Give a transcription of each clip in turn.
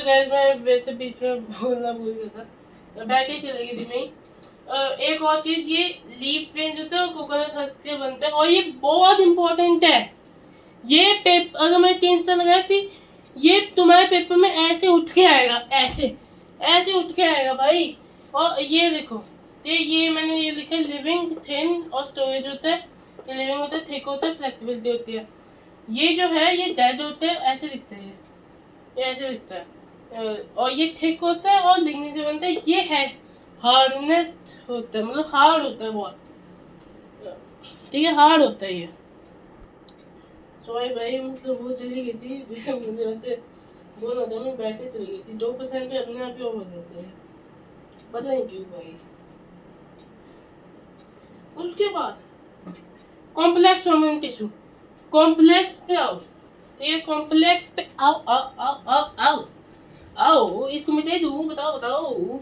Gas मैं वैसे बीच में बोलना भूल गया था, मैं बैठ ही चली गई थी मैं। एक और चीज, ये लीफ पेन जो था कोकोनट हस्क से बनता है और ये बहुत इंपॉर्टेंट है। ये पेपर अगर मैं 3 साल लगाया फिर ये तुम्हारे पेपर में ऐसे उठ के आएगा, ऐसे ऐसे उठ के आएगा भाई। और ये देखो, ये मैंने ये लिखा है लिविंग थिन और स्टोरेज होता है। ये लिविंग होता है, थिक होता है, फ्लेक्सिबिलिटी होती है। ये जो है ये डेड होता है, ऐसे दिखता है, ये ऐसे दिखता है। और ये थिक होता है और लिग्निन से बनता है। ये है हार्डनेस होता है, मतलब हार्ड होता है बहुत, ठीक है, हार्ड होता है ये। सॉरी भाई, मतलब वो चली गई थी मुझे वैसे बोल था, मैं बैठे चली गई थी। 2% पे अपने आप ही ओवर जाते हैं, पता नहीं क्यों भाई। उसके बाद कॉम्प्लेक्स परमानेंट टिश्यू, कॉम्प्लेक्स पे आओ, ये कॉम्प्लेक्स पे आओ आओ आओ आओ आओ आओ, इसको मिटा दूँ, बताओ बताओ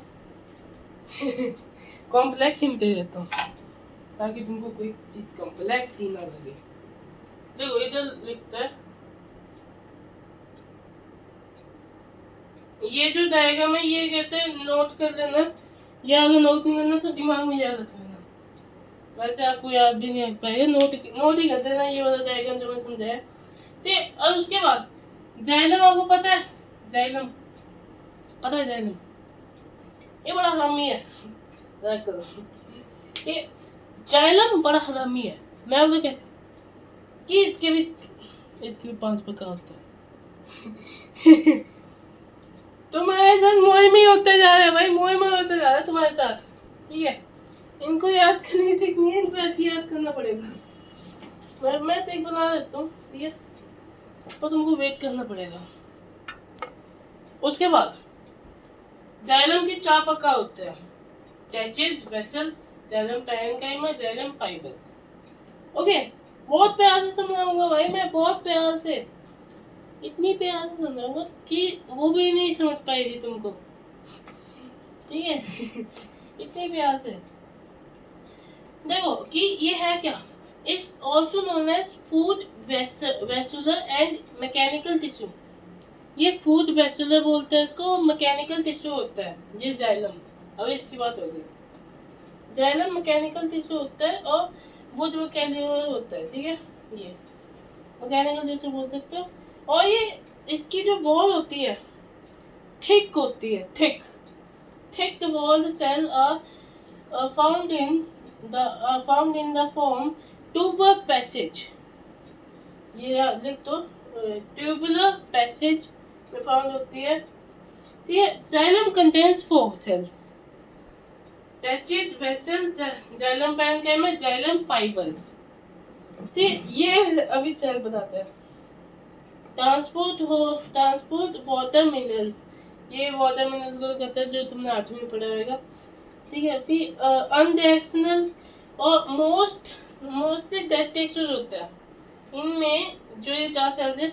कॉम्प्लेक्स ही मिटा देता हूँ ताकि तुमको कोई चीज कॉम्प्लेक्स ही ना लगे। देखो इधर लिखता है, ये जो डायग्राम है ये कहते हैं नोट कर लेना, या अगर नोट नहीं करना तो दिमाग में याद रख लेना, वैसे आपको याद भी नहीं रख पाएगा, नोट ही कर देना ये वाला डायग्राम जो मैंने समझाया। ठीक, और उसके बाद जाइलम, आपको पता है जाइलम, पता है जाइलम, ये बड़ा हरामी है, ये जाइलम बड़ा हरामी है। मैं बोलूं कैसे कि इसके भी 5 प्रकार होते हैं तुम्हारे साथ मोह में होते जा रहा है भाई, मोह में होते जा रहा है तुम्हारे साथ, ठीक है। इनको याद करनी सीखनी है, इनको ऐसे याद करना पड़ेगा। मैं तो एक बना देता हूँ, ठीक है, तो तुमको वेट करना पड़ेगा। उसके बाद जाइलम के 4 प्रकार होते हैं, टैचेज, vessels, xylem parenchyma, xylem fibres. Okay, बहुत प्यार से समझाऊंगा भाई मैं, बहुत प्यार से, इतनी प्यार से समझाऊंगा कि वो भी नहीं समझ पाएगी तुमको, ठीक है इतनी प्यार से। देखो कि ये है क्या, is also known as food vascular and mechanical tissue. ये फूड वेसुलर बोलते हैं इसको, मैकेनिकल टिश्यू होता है ये जाइलम। अब इसकी बात हो गई, जाइलम मैकेनिकल टिश्यू होता है और वो जो कैल्यूलर होता है, ठीक है, ये मैकेनिकल टिश्यू बोल सकते हो। और ये इसकी जो वॉल होती है थिक होती है, thick walled cell are found in the form tubular passage. ये लिख दो, ट्यूबुलर पैसेज में फाउंड होती है, ठीक है। जाइलम कंटेन्स 4 सेल्स, टैचेज, vessels, xylem parenchyma, xylem fibres, ठीक। ये अभी सेल बताते हैं। ट्रांसपोर्ट वाटर मिनरल्स, ये वाटर मिनरल्स को कहते हैं जो तुमने 8वीं में पढ़ा होगा, ठीक है। फिर अनडायरेक्शनल और मोस्टली डेड टिश्यूज होता है, इनमें जो ये 4 सेल्स है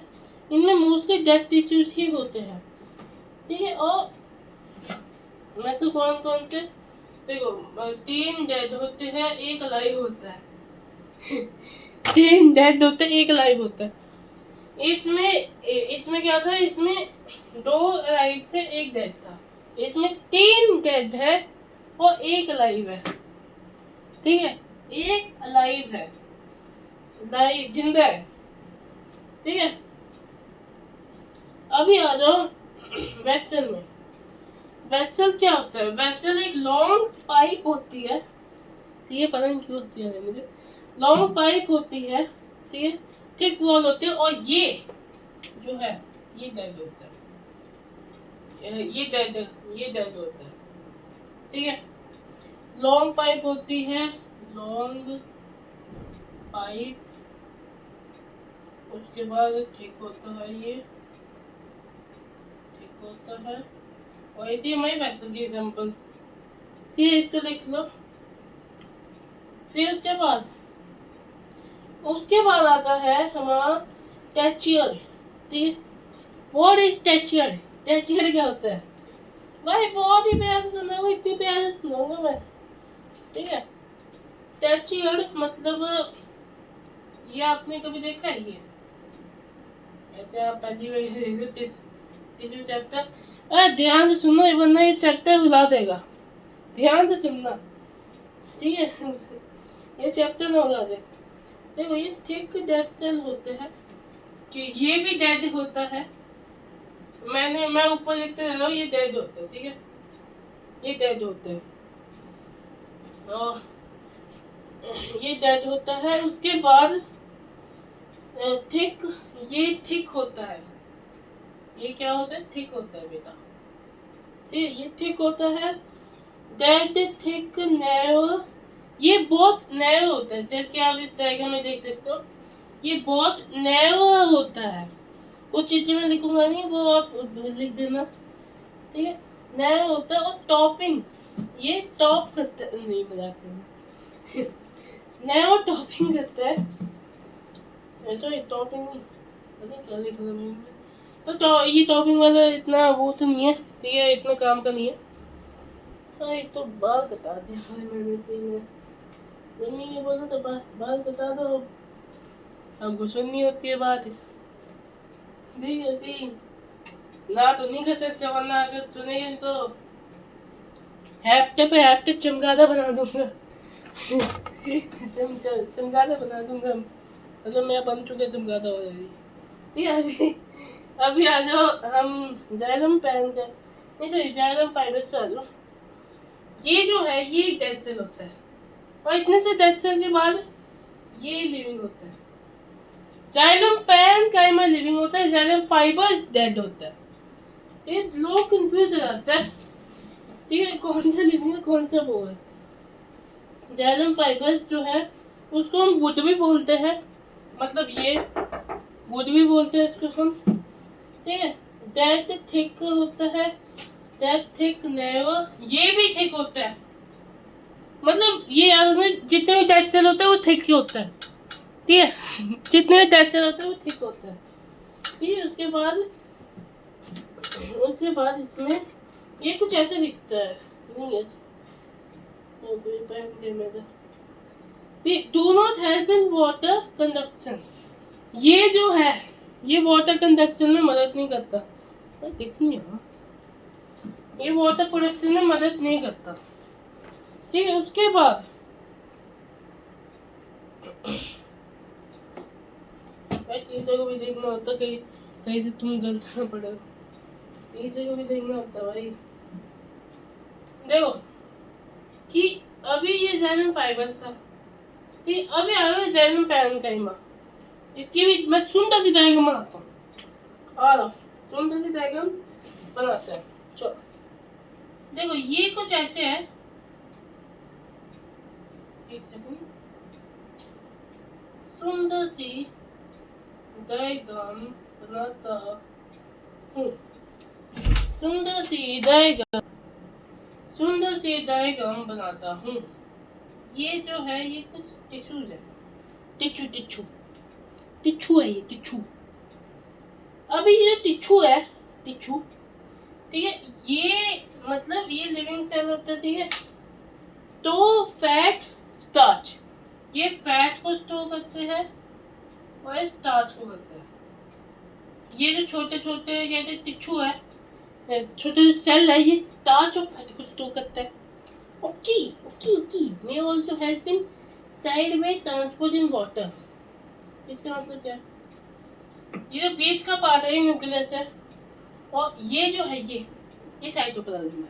इनमें मोस्टली डेड टिश्यूज ही होते हैं, ठीक है। और मतलब कौन कौन से, देखो 3 डेड होते हैं, 1 अलाइव होता है 3 डेड होते हैं, 1 अलाइव होता है। इसमें क्या था, इसमें 2 अलाइव थे, 1 डेड था। इसमें 3 डेड है और 1 अलाइव है, ठीक है, 1 अलाइव है, लाइव जिंदा है, ठीक है। अभी आ जाओ वेसल में। वेसल क्या होता है, वेसल एक लॉन्ग पाइप होती है, ठीक है, पता नहीं क्यों हंसी आ रही है मुझे। लॉन्ग पाइप होती है, ठीक है, थिक वॉल होती है, और ये जो है ये डेड होता है, ये डेड होता है, ठीक है। लॉन्ग पाइप होती है, लॉन्ग पाइप, उसके बाद थिक होता है, ये थिक होता है, और ये हमारी वेसल की एग्जांपल, ठीक है, इसको लिख लो। फिर उसके बाद आता है हमारा टेक्सचर, ठीक है। व्हाट इज टेक्सचर, टेक्सचर क्या होता है भाई, बहुत ही प्यार से सुनाऊंगा, इतनी प्यार से सुनाऊंगा मैं, ठीक है। टेक्सचर मतलब ये आपने कभी देखा है, ये ऐसे आप पहली बार टिश्यू चैप्टर, अरे ध्यान से सुनना वरना ये चैप्टर हिला देगा, ध्यान से सुनना, ठीक है। ये चैप्टर ना हिला दे। देखो ये थिक डेड सेल होते हैं कि ये भी डेड होता है, मैं ऊपर लिखते रह रहा हूँ, ये डेड होता है, ठीक है, ये डेड होते हैं और ये डेड होता है। उसके बाद थिक, ये थिक होता है, ये क्या होता है, थिक होता है बेटा, ठीक, ये थिक होता है। डेड थिक नैरो, ये बहुत नैरो होता है, जैसे कि आप इस डायग्राम में देख सकते हो, ये बहुत नैरो होता है। कुछ चीजें मैं लिखूंगा नहीं, वो आप लिख देना, ठीक है। नैरो होता है और टॉपिंग, ये टॉप करता है, नहीं मजाक कर नैरो टॉपिंग करता है, ऐसा टॉपिंग नहीं, पता क्या लिखा था मैंने, तो ये टॉपिंग वाला इतना वो तो नहीं है, ठीक है, इतना काम का नहीं है। हाँ एक तो बाल कटा दिया भाई मैंने से में, मम्मी ने बोला था बाल कटा दो, हमको सुननी होती है बात, ठीक है। फिर ना तो नहीं कर सकते, वरना अगर सुनेंगे तो हैप्टे चमगादड़ बना दूंगा चमगादड़ बना दूंगा, मतलब मैं बन चुके चमगादड़ ऑलरेडी, ठीक है। अभी आ जाओ हम जाइलम पैन का, नहीं सॉरी जाइलम फाइबर्स पे आ जाओ। ये जो है ये डेड सेल होता है, और इतने से डेड सेल के बाद ये लिविंग होता है। जाइलम पैरेन्काइमा लिविंग होता है, जाइलम फाइबर्स डेड होता है, ठीक है। लोग कंफ्यूज हो जाता है, ठीक है, कौन सा लिविंग है कौन सा वो है। जाइलम फाइबर्स जो है उसको हम वुड भी बोलते हैं, मतलब ये वुड भी बोलते हैं इसको हम, ठीक है। डेड थिक होता है, डेड थिक नैरो, ये भी थिक होता है, मतलब ये याद रखना जितने भी डेड सेल होता है वो थिक ही होता है, ठीक है। जितने भी डेड सेल होता है वो थिक होता है। फिर उसके बाद इसमें ये कुछ ऐसे दिखता है, नहीं है do not help in water conduction, ये जो है ये वाटर कंडक्शन में मदद नहीं करता, दिख नहीं है, ये वाटर प्रोडक्शन में मदद नहीं करता, ठीक है। उसके बाद टीचर को भी देखना होता, कहीं कहीं से तुम गलत ना पड़े, टीचर को भी देखना होता भाई। देखो कि अभी ये जाइलम फाइबर्स था, कि अभी आ रहा है जाइलम पैरेन्काइमा, इसकी भी मैं सुंदर सी डायग्राम बनाता हूँ, आ रहा सुंदर सी डायग्राम बनाते हैं। चलो देखो ये कुछ ऐसे है, एक सेकंड, सुंदर सी डायग्राम बनाता हूँ, सुंदर सी डायग्राम बनाता हूँ। ये जो है ये कुछ टिश्यूज है, टिश्यू है ये टिश्यू। अभी ये टिश्यू है, टिश्यू, ठीक है, ये मतलब ये लिविंग सेल होता है, ठीक है। तो फैट स्टार्च, ये फैट को स्टोर करते हैं और स्टार्च को करते हैं। ये जो छोटे छोटे कहते हैं टिश्यू है, छोटे सेल है, ये स्टार्च और फैट को स्टोर करता है। Okay may also help in sideway transport in water, इसका मतलब क्या है, ये जो बीच का पार्ट है न्यूक्लियस है, और ये जो है ये साइटोप्लाज्म है।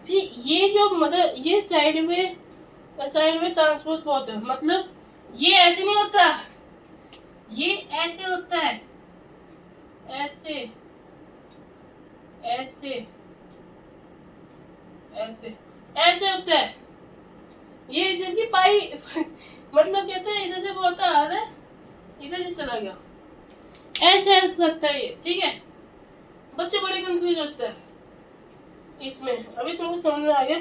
फिर ये जो मतलब ये साइडवे ट्रांसपोर्ट वाटर, मतलब ये ऐसे नहीं होता, ये ऐसे होता है, ऐसे ऐसे ऐसे ऐसे होता है, ये जैसी पाई मतलब कहते हैं इधर से बहुत आ रहा है इधर से चला गया, ऐसे हेल्प करता है ये, ठीक है। बच्चे बड़े कंफ्यूज होते हैं इसमें, अभी तुमको समझ में आ गया,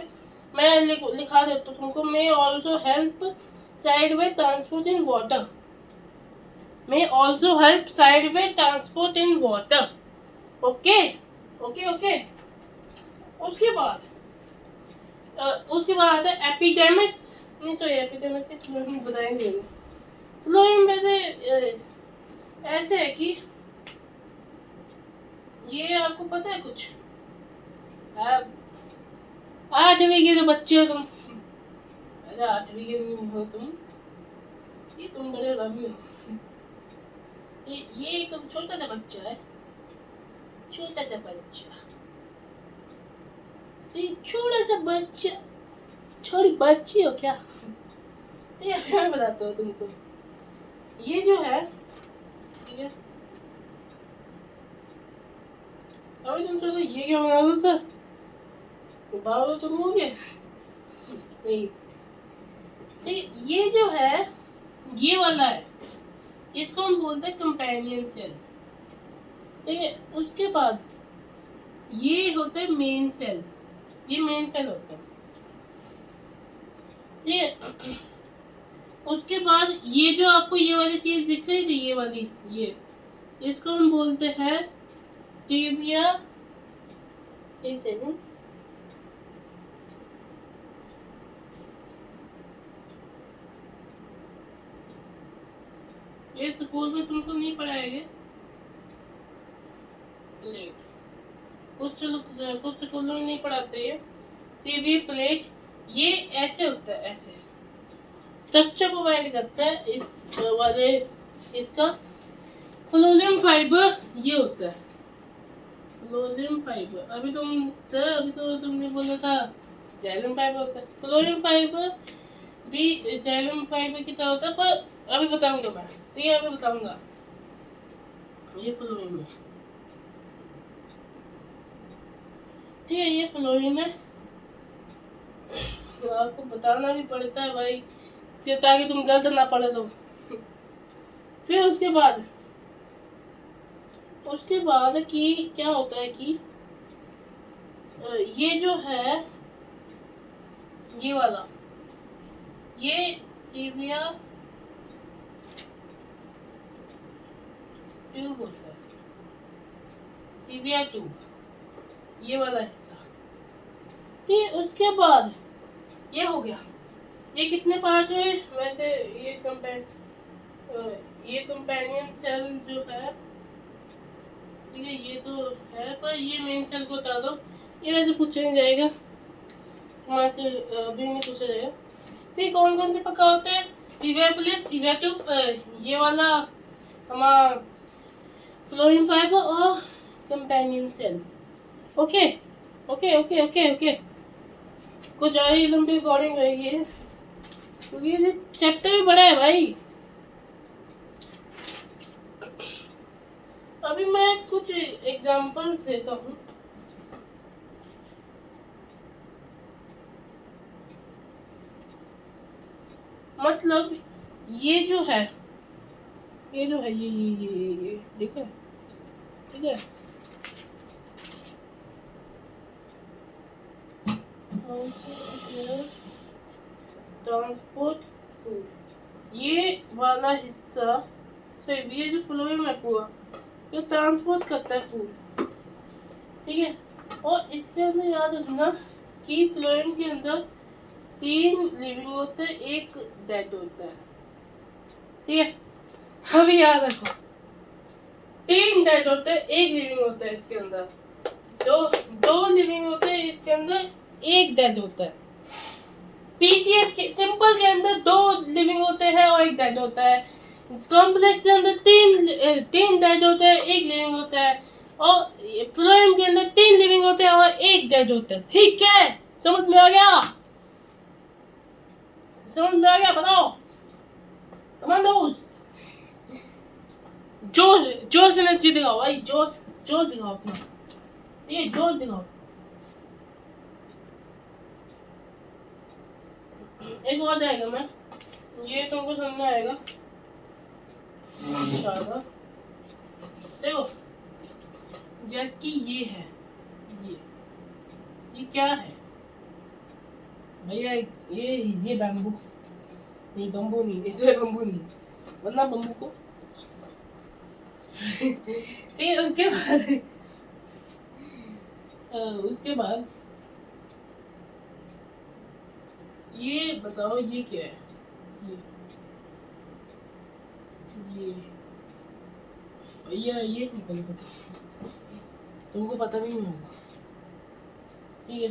मैं लिखा देता हूँ तुमको। May also help sideway transport in water, may also help sideway transport in water, okay okay। उसके बाद आता है एपिडेमिस, नहीं सॉरी एपिडेमिस से फ्लोएम बताएंगे। फ्लोएम वैसे ऐसे है कि ये आपको पता है कुछ? आप 8वीं के तो बच्चे हो तुम। अरे 8वीं के नहीं हो तुम, ये तुम बड़े हरामी हो। ये एक छोटा सा बच्चा है, छोटा सा बच्चा, तो ये छोटा सा बच्चा, छोटी बच्ची हो क्या? तो ये मैं बताता हूँ तुमको, ये जो है, ठीक है, अभी तुम सोचो ये क्या बना दो सर, बाबा तो नहीं हो गए? नहीं, तो ये जो है, ये वाला है, इसको हम बोलते हैं कंपेनियन सेल। ठीक है, उसके बाद ये होता है मेन सेल, ये मेन सेल होता है। ठीक है, उसके बाद ये जो आपको ये वाली चीज दिख रही थी, ये वाली, ये इसको हम बोलते हैं स्टीविया, एक सेकंड, ये स्कूल में तुमको नहीं पढ़ाएंगे, कुछ स्कूलों में नहीं पढ़ाते ये सीवी प्लेट। ये ऐसे होता है, ऐसे स्ट्रक्चर प्रोवाइड करता है इस वाले, इसका फ्लोएम फाइबर ये होता है, फ्लोएम फाइबर। अभी तो तुमने बोला था जैलम फाइबर होता है, फ्लोएम फाइबर भी जैलम फाइबर की तरह होता है, पर अभी बताऊंगा मैं, तो ये अभी बताऊंगा। ये फ्लोएम है, ठीक है, ये फ्लोएम है, आपको बताना भी पड़ता है भाई, फिर ताकि तुम गलत ना पढ़े तो। फिर उसके बाद कि क्या होता है कि ये जो है, ये वाला, ये सीविया ट्यूब होता है, सीविया ट्यूब, ये वाला हिस्सा। ठीक, उसके बाद ये हो गया। ये कितने पार्ट है वैसे? ये कंपेनियन सेल जो है, ठीक है, ये तो है, पर ये मेन सेल को बता दो। ये वैसे पूछा नहीं जाएगा हमारे से, अभी नहीं पूछा जाएगा। फिर कौन कौन से पक्का होते हैं? सीविया प्लेट, सीविया ट्यूब, ये वाला हमारा फ्लोएम फाइबर और companion cell. Okay okay okay okay okay, कुछ ज़्यादा ही लंबी रिकॉर्डिंग रहेगी क्योंकि ये चैप्टर भी बड़ा है भाई। अभी मैं कुछ एग्जांपल्स देता हूँ। मतलब ये जो है, ये देखो, ठीक है, ट्रांसपोर्ट फूड, ये वाला हिस्सा, तो ये जो फ्लोएम है पूरा, ये ट्रांसपोर्ट करता है फूड, ठीक है। और इसके अंदर याद रखना कि फ्लोएम के अंदर 3 लिविंग होते हैं, 1 डेड होता है, ठीक है। अभी याद रखो, 3 डेड होते हैं, 1 लिविंग होता है इसके अंदर, दो लिविंग होते हैं इसके अंदर, 1 डेड होता है। पीसीएस के सिंपल के अंदर 2 लिविंग होते हैं और 1 डेड होता है। कॉम्प्लेक्स के अंदर 3 डेड होते हैं, 1 लिविंग होता है। और फ्लोएम के अंदर 3 लिविंग होते हैं और 1 डेड होता है, ठीक है? समझ में आ गया? समझ में आ गया? बताओ कमांडोस, जोश एनर्जी दिखाओ भाई, जोश दिखाओ अपना, ये जोश दिखाओ। एक और आएगा, मैं ये तुमको समझ में आएगा ज्यादा। देखो, जैसे कि ये है, ये क्या है भैया? ये बैम्बू नहीं, बम्बू नहीं, इसमें बम्बू नहीं, वरना बम्बू को फिर उसके बाद ये बताओ, ये क्या है? ये भैया, ये हमको नहीं पता। तुमको पता भी नहीं होगा, ठीक है।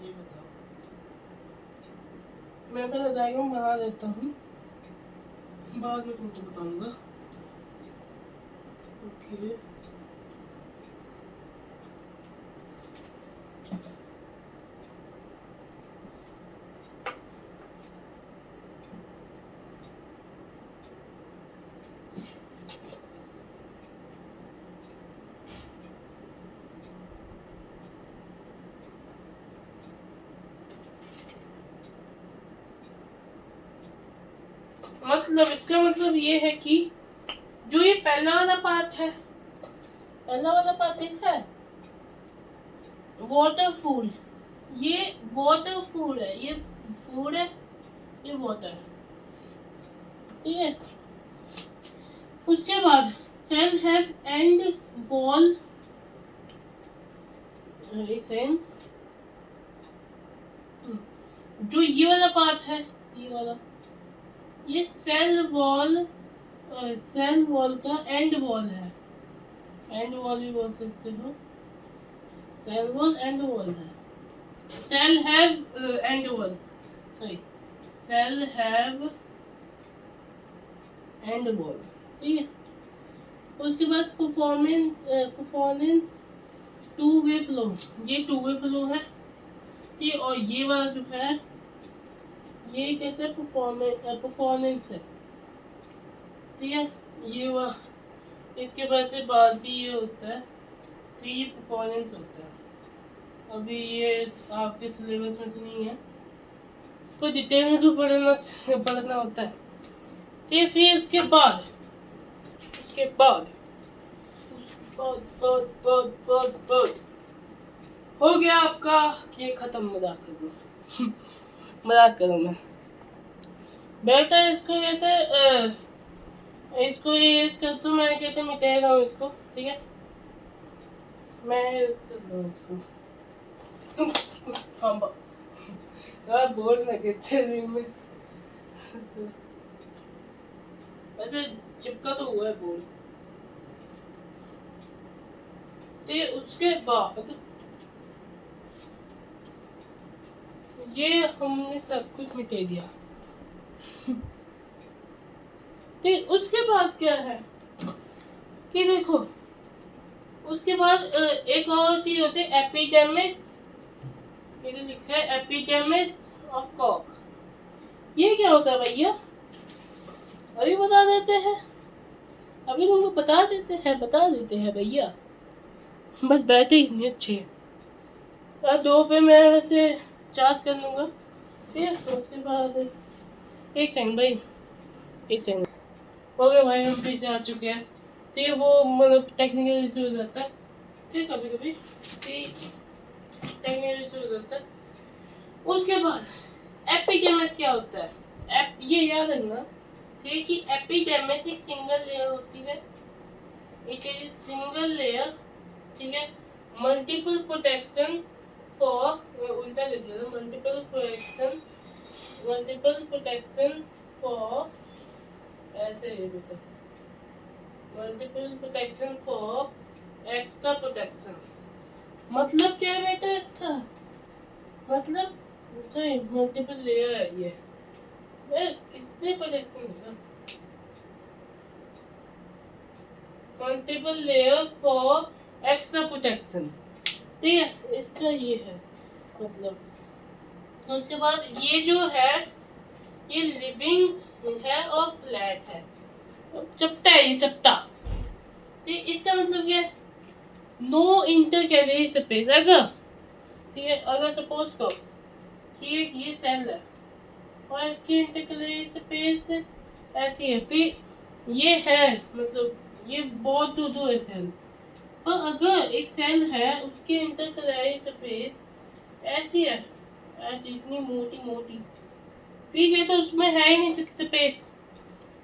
ये बताओ, मैं पहले डायग्राम बना देता हूँ, बाद में तुमको बताऊंगा। ओके, मतलब इसका मतलब ये है कि जो ये पहला वाला पार्ट है, पहला वाला पार्ट देखा है, वाटर फूड, ये वाटर फूड है, ये फूड है, ये वाटर है, ठीक है। उसके बाद सेल हैव एंड वॉल, एक सेकंड, जो ये वाला पार्ट है, ये वाला, ये सेल वॉल का एंड वॉल है, एंड वॉल भी बोल सकते हो, सेल वॉल एंड वॉल है, cell have end wall, sorry, cell have end wall, ठीक है। उसके बाद परफॉर्मेंस टू वे फ्लो, ये टू वे फ्लो है, ठीक है। और ये वाला जो है ये कहते हैं परफॉर्मेंस है, ठीक है। ये वाला, इसके बाद से बाद भी ये होता है, तो ये परफॉर्मेंस होता है। अभी ये आपके सिलेबस में तो नहीं है, तो डिटेल में तो पढ़ना होता है, ठीक है। फिर उसके बाद हो गया आपका, ये खत्म, मजाक कर दो मजाक करूँ मैं, बेटा इसको कहते हैं, इसको ये कर दूँ, मैं कहते मिटा रहा हूँ इसको, ठीक है। मैं इसको दूँ इसको हाँ बोल ना कि अच्छे दिन में वैसे चिपका तो हुआ है बोल, तो उसके बाद ये हमने सब कुछ मिटा दिया, ठीक। उसके बाद क्या है कि देखो, उसके बाद एक और चीज होती है एपिडर्मिस, ये जो लिखा है एपिडर्मिस ऑफ कॉक, ये क्या होता है भैया, अभी बता देते हैं, अभी तुमको बता देते हैं भैया, बस बैठे इतने अच्छे हैं। 2 पे मैं वैसे चार्ज कर लूँगा, ठीक है। तो उसके बाद एक सेकंड भाई, एक सेकंड, ओके भाई हम फिर से आ चुके हैं, ठीक है। वो मतलब टेक्निकल इशू हो जाता है, ठीक है, कभी कभी टेक्निकल इशू हो जाता है। उसके बाद एपिडर्मिस क्या होता है, ये याद रखना, ठीक है, कि एपिडर्मिस एक सिंगल लेयर होती है, इट इज सिंगल लेयर, ठीक है। मल्टीपल प्रोटेक्शन फॉर, उल्टा लिख दिया, मल्टीपल प्रोटेक्शन फॉर, ऐसे है बेटा, multiple protection for extra protection, मतलब क्या है बेटा इसका, मतलब सही मल्टीपल लेयर है ये, किससे प्रोटेक्शन होगा, multiple layer for extra protection, ठीक है। इसका ये है मतलब। उसके बाद ये जो है ये लिविंग है और फ्लैट है, चपटा है, ये चपटा, ठीक। इसका मतलब क्या है, नो इंटरकैलरी स्पेस, अगर, ठीक है, अगर सपोज करो कि ये सेल है और इसकी इंटरकैलरी स्पेस ऐसी है, फिर ये है मतलब ये बहुत दूर है सेल, और अगर एक सेल है उसकी इंटरकैलरी स्पेस ऐसी है, ऐसी इतनी मोटी, ठीक है, तो उसमें है ही नहीं स्पेस,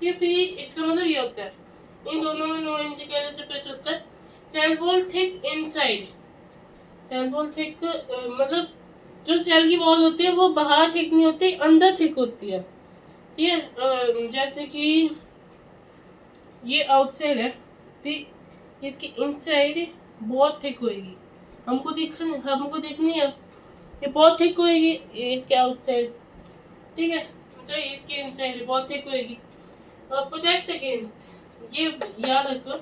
ये फिर इसका मतलब ये होता है इन दोनों में नो इंटरकैलरी स्पेस होता है। Cell wall thick inside, cell wall thick मतलब जो सेल की वॉल होती है वो बाहर थिक नहीं होती, अंदर थिक होती है, ठीक है। जैसे कि ये आउटसाइड है, फिर इसकी इनसाइड बहुत थिक होएगी। हमको दिखनी है, ये बहुत थिक होएगी, ये इसके आउटसाइड, ठीक है। सॉरी, इसके इनसाइड बहुत थिक होएगी। और प्रोटेक्ट अगेंस्ट, ये याद रखो,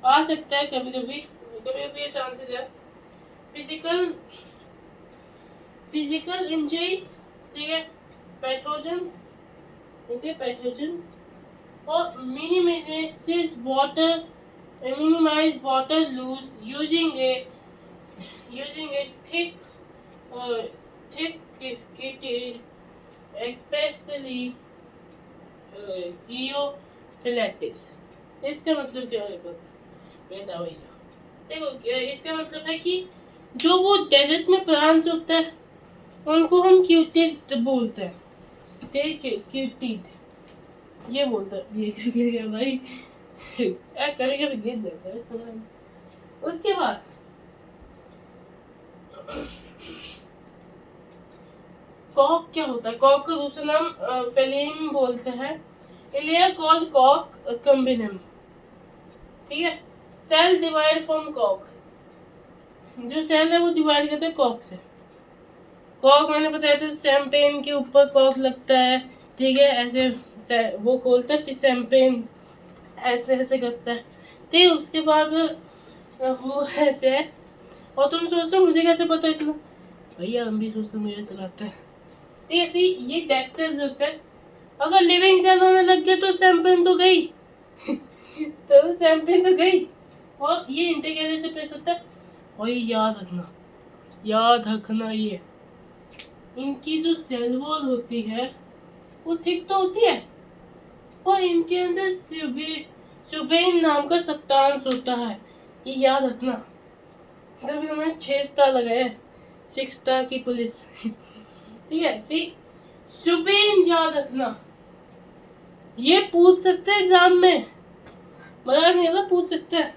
आ सकता है कभी कभी ये चांसेस है फिजिकल इंजरी, ठीक है, पैथोजेंस, ओके, पैथोजेंस, और minimise water loss using a thick kitted, especially geophylatis। इसका मतलब क्या है बता भैया। देखो, इसका मतलब है कि जो वो डेजर्ट में प्लांट्स होता है उनको हम क्यूटिड बोलते हैं, क्यूटिड ये बोलता है। ये क्या गिर गया भाई, कभी कभी गिर जाता है समझ में। उसके बाद कॉक क्या होता है? कॉक का दूसरा नाम फेलिन बोलते हैं, इलिया कॉल्ड कॉक कम्बिनम, ठीक है। सेल डिवाइड फ्रॉम कॉक, जो सेल है वो डिवाइड करते हैं कॉक से। कॉक मैंने बताया था, शैंपेन के ऊपर कॉक लगता है, ठीक है, ऐसे वो खोलता है, फिर शैंपेन ऐसे ऐसे करता है, ठीक है। उसके बाद वो ऐसे है, और तुम सोचते हो मुझे कैसे पता इतना? भैया हम भी सोशल मीडिया चलाते हैं, ठीक है। फिर ये डेड सेल्स होते हैं, अगर लिविंग सेल होने लग गए तो शैंपेन तो गई तो शैंपेन तो गई, और ये इंटीग्रेटर से पेश होता है। और ये याद रखना ये इनकी जो सेल वॉल होती है वो थिक तो होती है, पर इनके अंदर सुबेन नाम का सब्सटेंस होता है, ये याद रखना। तभी हमें 6 स्टार लगाया, 6 स्टार की पुलिस ठीक है। फिर सुबेन याद रखना, ये पूछ सकते हैं एग्जाम में, मजाक नहीं होता, पूछ सकते हैं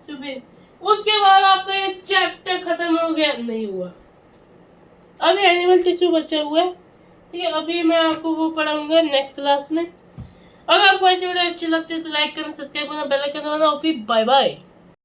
सुबेन। उसके बाद आपका ये चैप्टर खत्म हो गया, नहीं हुआ, अभी एनिमल टिश्यू बचा हुआ है, ठीक है। अभी मैं आपको वो पढ़ाऊंगा नेक्स्ट क्लास में। अगर आपको ऐसे वीडियो अच्छे लगते हैं तो लाइक करना, सब्सक्राइब करना, बेल आइकन दबाना, और फिर बाय बाय।